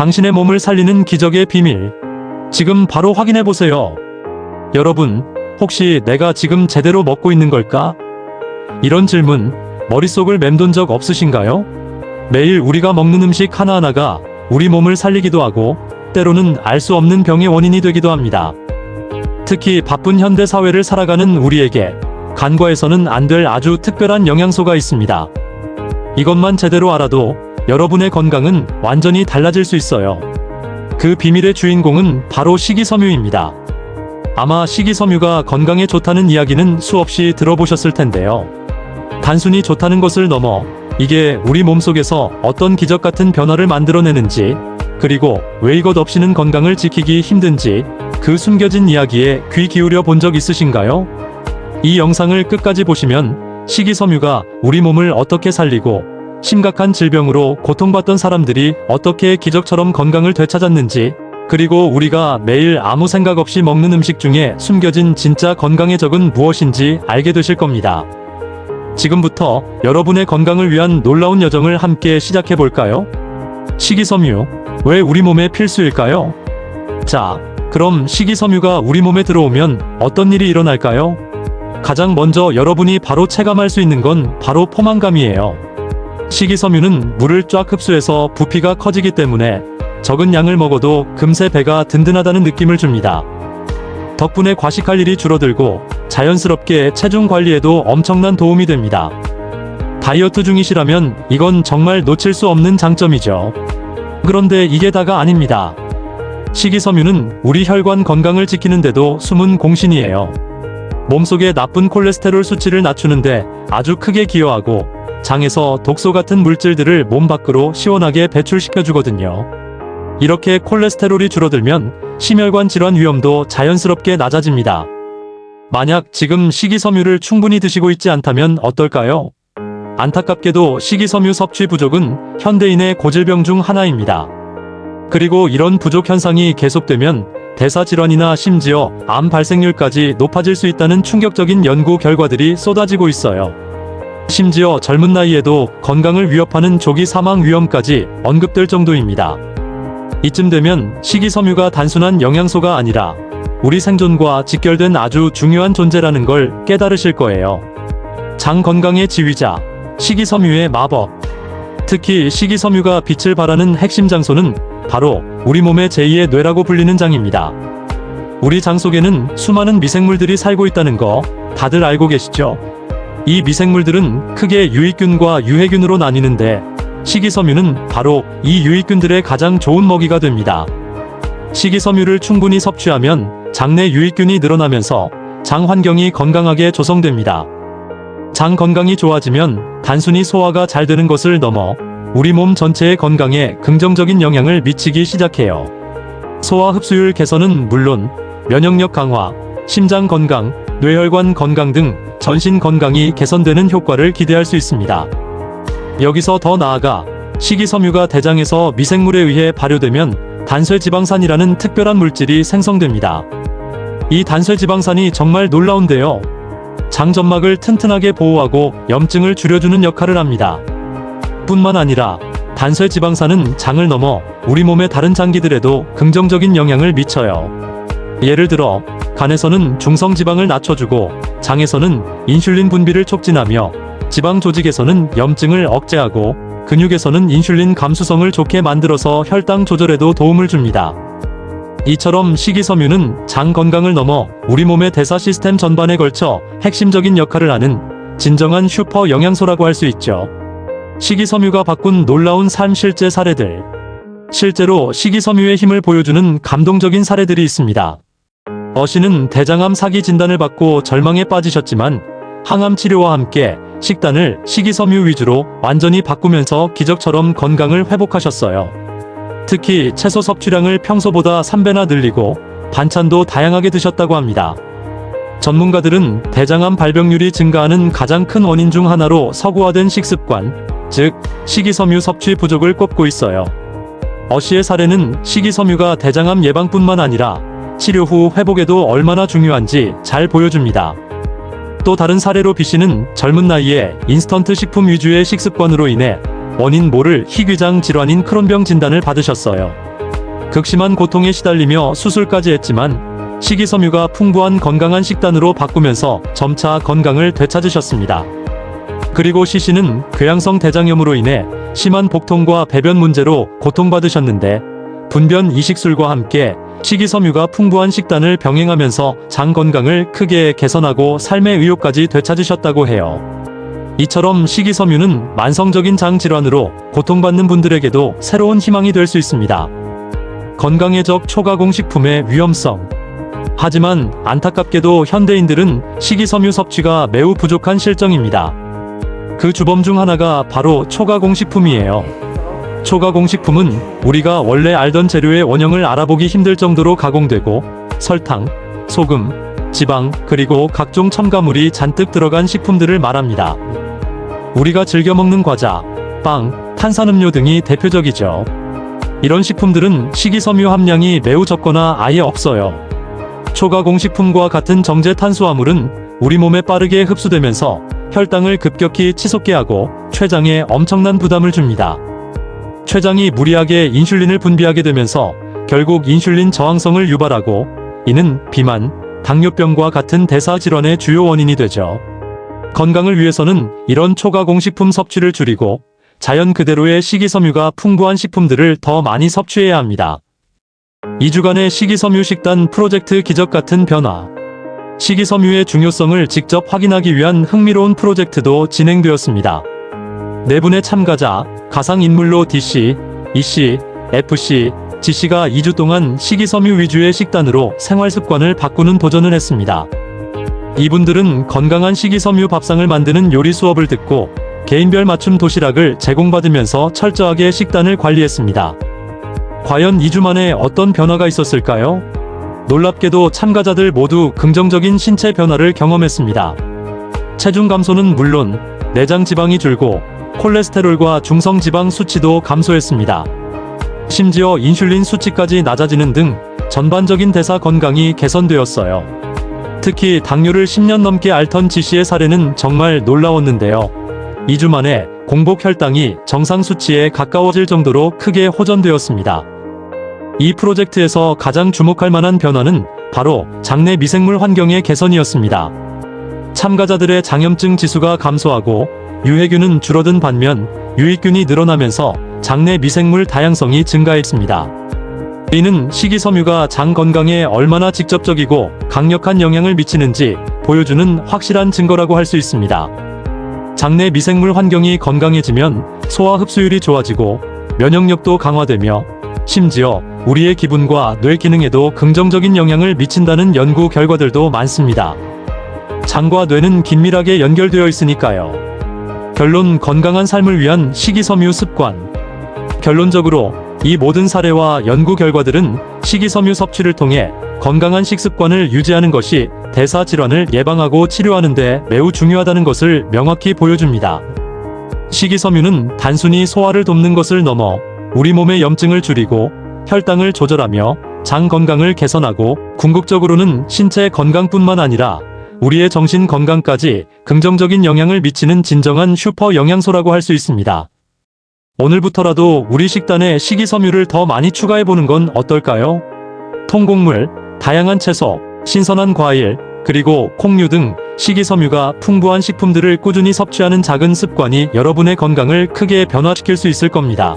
당신의 몸을 살리는 기적의 비밀. 지금 바로 확인해 보세요. 여러분, 혹시 내가 지금 제대로 먹고 있는 걸까? 이런 질문, 머릿속을 맴돈 적 없으신가요? 매일 우리가 먹는 음식 하나하나가 우리 몸을 살리기도 하고, 때로는 알 수 없는 병의 원인이 되기도 합니다. 특히 바쁜 현대 사회를 살아가는 우리에게 간과해서는 안 될 아주 특별한 영양소가 있습니다. 이것만 제대로 알아도 여러분의 건강은 완전히 달라질 수 있어요. 그 비밀의 주인공은 바로 식이섬유입니다. 아마 식이섬유가 건강에 좋다는 이야기는 수없이 들어보셨을 텐데요. 단순히 좋다는 것을 넘어 이게 우리 몸속에서 어떤 기적 같은 변화를 만들어내는지, 그리고 왜 이것 없이는 건강을 지키기 힘든지, 그 숨겨진 이야기에 귀 기울여 본 적 있으신가요? 이 영상을 끝까지 보시면 식이섬유가 우리 몸을 어떻게 살리고, 심각한 질병으로 고통받던 사람들이 어떻게 기적처럼 건강을 되찾았는지, 그리고 우리가 매일 아무 생각 없이 먹는 음식 중에 숨겨진 진짜 건강의 적은 무엇인지 알게 되실 겁니다. 지금부터 여러분의 건강을 위한 놀라운 여정을 함께 시작해 볼까요? 식이섬유, 왜 우리 몸에 필수일까요? 자, 그럼 식이섬유가 우리 몸에 들어오면 어떤 일이 일어날까요? 가장 먼저 여러분이 바로 체감할 수 있는 건 바로 포만감이에요. 식이섬유는 물을 쫙 흡수해서 부피가 커지기 때문에 적은 양을 먹어도 금세 배가 든든하다는 느낌을 줍니다. 덕분에 과식할 일이 줄어들고 자연스럽게 체중 관리에도 엄청난 도움이 됩니다. 다이어트 중이시라면 이건 정말 놓칠 수 없는 장점이죠. 그런데 이게 다가 아닙니다. 식이섬유는 우리 혈관 건강을 지키는데도 숨은 공신이에요. 몸속의 나쁜 콜레스테롤 수치를 낮추는데 아주 크게 기여하고, 장에서 독소 같은 물질들을 몸 밖으로 시원하게 배출시켜주거든요. 이렇게 콜레스테롤이 줄어들면 심혈관 질환 위험도 자연스럽게 낮아집니다. 만약 지금 식이섬유를 충분히 드시고 있지 않다면 어떨까요? 안타깝게도 식이섬유 섭취 부족은 현대인의 고질병 중 하나입니다. 그리고 이런 부족 현상이 계속되면 대사질환이나 심지어 암 발생률까지 높아질 수 있다는 충격적인 연구 결과들이 쏟아지고 있어요. 심지어 젊은 나이에도 건강을 위협하는 조기 사망 위험까지 언급될 정도입니다. 이쯤 되면 식이섬유가 단순한 영양소가 아니라 우리 생존과 직결된 아주 중요한 존재라는 걸 깨달으실 거예요. 장 건강의 지휘자, 식이섬유의 마법. 특히 식이섬유가 빛을 발하는 핵심 장소는 바로 우리 몸의 제2의 뇌라고 불리는 장입니다. 우리 장 속에는 수많은 미생물들이 살고 있다는 거 다들 알고 계시죠? 이 미생물들은 크게 유익균과 유해균으로 나뉘는데, 식이섬유는 바로 이 유익균들의 가장 좋은 먹이가 됩니다. 식이섬유를 충분히 섭취하면 장내 유익균이 늘어나면서 장 환경이 건강하게 조성됩니다. 장 건강이 좋아지면 단순히 소화가 잘 되는 것을 넘어 우리 몸 전체의 건강에 긍정적인 영향을 미치기 시작해요. 소화 흡수율 개선은 물론 면역력 강화, 심장 건강, 뇌혈관 건강 등 전신 건강이 개선되는 효과를 기대할 수 있습니다. 여기서 더 나아가 식이섬유가 대장에서 미생물에 의해 발효되면 단쇠지방산이라는 특별한 물질이 생성됩니다. 이 단쇠지방산이 정말 놀라운데요. 장 점막을 튼튼하게 보호하고 염증을 줄여주는 역할을 합니다. 뿐만 아니라 단쇠지방산은 장을 넘어 우리 몸의 다른 장기들에도 긍정적인 영향을 미쳐요. 예를 들어 간에서는 중성지방을 낮춰주고, 장에서는 인슐린 분비를 촉진하며, 지방 조직에서는 염증을 억제하고, 근육에서는 인슐린 감수성을 좋게 만들어서 혈당 조절에도 도움을 줍니다. 이처럼 식이섬유는 장 건강을 넘어 우리 몸의 대사 시스템 전반에 걸쳐 핵심적인 역할을 하는 진정한 슈퍼 영양소라고 할 수 있죠. 식이섬유가 바꾼 놀라운 삶 실제 사례들. 실제로 식이섬유의 힘을 보여주는 감동적인 사례들이 있습니다. 어씨는 대장암 사기 진단을 받고 절망에 빠지셨지만, 항암 치료와 함께 식단을 식이섬유 위주로 완전히 바꾸면서 기적처럼 건강을 회복하셨어요. 특히 채소 섭취량을 평소보다 3배나 늘리고 반찬도 다양하게 드셨다고 합니다. 전문가들은 대장암 발병률이 증가하는 가장 큰 원인 중 하나로 서구화된 식습관, 즉 식이섬유 섭취 부족을 꼽고 있어요. 어씨의 사례는 식이섬유가 대장암 예방뿐만 아니라 치료 후 회복에도 얼마나 중요한지 잘 보여줍니다. 또 다른 사례로 B씨는 젊은 나이에 인스턴트 식품 위주의 식습관으로 인해 원인 모를 희귀장 질환인 크론병 진단을 받으셨어요. 극심한 고통에 시달리며 수술까지 했지만 식이섬유가 풍부한 건강한 식단으로 바꾸면서 점차 건강을 되찾으셨습니다. 그리고 C씨는 궤양성 대장염으로 인해 심한 복통과 배변 문제로 고통받으셨는데 분변 이식술과 함께 식이섬유가 풍부한 식단을 병행하면서 장 건강을 크게 개선하고 삶의 의욕까지 되찾으셨다고 해요. 이처럼 식이섬유는 만성적인 장 질환으로 고통받는 분들에게도 새로운 희망이 될 수 있습니다. 건강의 적 초가공 식품의 위험성. 하지만 안타깝게도 현대인들은 식이섬유 섭취가 매우 부족한 실정입니다. 그 주범 중 하나가 바로 초가공 식품이에요. 초가공 식품은 우리가 원래 알던 재료의 원형을 알아보기 힘들 정도로 가공되고 설탕, 소금, 지방, 그리고 각종 첨가물이 잔뜩 들어간 식품들을 말합니다. 우리가 즐겨 먹는 과자, 빵, 탄산음료 등이 대표적이죠. 이런 식품들은 식이섬유 함량이 매우 적거나 아예 없어요. 초가공 식품과 같은 정제 탄수화물은 우리 몸에 빠르게 흡수되면서 혈당을 급격히 치솟게 하고 췌장에 엄청난 부담을 줍니다. 췌장이 무리하게 인슐린을 분비하게 되면서 결국 인슐린 저항성을 유발하고 이는 비만, 당뇨병과 같은 대사 질환의 주요 원인이 되죠. 건강을 위해서는 이런 초가공 식품 섭취를 줄이고 자연 그대로의 식이섬유가 풍부한 식품들을 더 많이 섭취해야 합니다. 2주간의 식이섬유 식단 프로젝트 기적 같은 변화. 식이섬유의 중요성을 직접 확인하기 위한 흥미로운 프로젝트도 진행되었습니다. 4분의 참가자, 가상인물로 DC, EC, FC, GC가 2주 동안 식이섬유 위주의 식단으로 생활습관을 바꾸는 도전을 했습니다. 이분들은 건강한 식이섬유 밥상을 만드는 요리 수업을 듣고 개인별 맞춤 도시락을 제공받으면서 철저하게 식단을 관리했습니다. 과연 2주 만에 어떤 변화가 있었을까요? 놀랍게도 참가자들 모두 긍정적인 신체 변화를 경험했습니다. 체중 감소는 물론 내장 지방이 줄고 콜레스테롤과 중성지방 수치도 감소했습니다. 심지어 인슐린 수치까지 낮아지는 등 전반적인 대사 건강이 개선되었어요. 특히 당뇨를 10년 넘게 앓던 지씨의 사례는 정말 놀라웠는데요. 2주 만에 공복 혈당이 정상 수치에 가까워질 정도로 크게 호전되었습니다. 이 프로젝트에서 가장 주목할 만한 변화는 바로 장내 미생물 환경의 개선이었습니다. 참가자들의 장염증 지수가 감소하고 유해균은 줄어든 반면 유익균이 늘어나면서 장내 미생물 다양성이 증가했습니다. 이는 식이섬유가 장 건강에 얼마나 직접적이고 강력한 영향을 미치는지 보여주는 확실한 증거라고 할 수 있습니다. 장내 미생물 환경이 건강해지면 소화 흡수율이 좋아지고 면역력도 강화되며 심지어 우리의 기분과 뇌 기능에도 긍정적인 영향을 미친다는 연구 결과들도 많습니다. 장과 뇌는 긴밀하게 연결되어 있으니까요. 결론: 건강한 삶을 위한 식이섬유 습관. 결론적으로 이 모든 사례와 연구 결과들은 식이섬유 섭취를 통해 건강한 식습관을 유지하는 것이 대사 질환을 예방하고 치료하는 데 매우 중요하다는 것을 명확히 보여줍니다. 식이섬유는 단순히 소화를 돕는 것을 넘어 우리 몸의 염증을 줄이고 혈당을 조절하며 장 건강을 개선하고 궁극적으로는 신체 건강뿐만 아니라 우리의 정신 건강까지 긍정적인 영향을 미치는 진정한 슈퍼 영양소라고 할 수 있습니다. 오늘부터라도 우리 식단에 식이섬유를 더 많이 추가해보는 건 어떨까요? 통곡물, 다양한 채소, 신선한 과일, 그리고 콩류 등 식이섬유가 풍부한 식품들을 꾸준히 섭취하는 작은 습관이 여러분의 건강을 크게 변화시킬 수 있을 겁니다.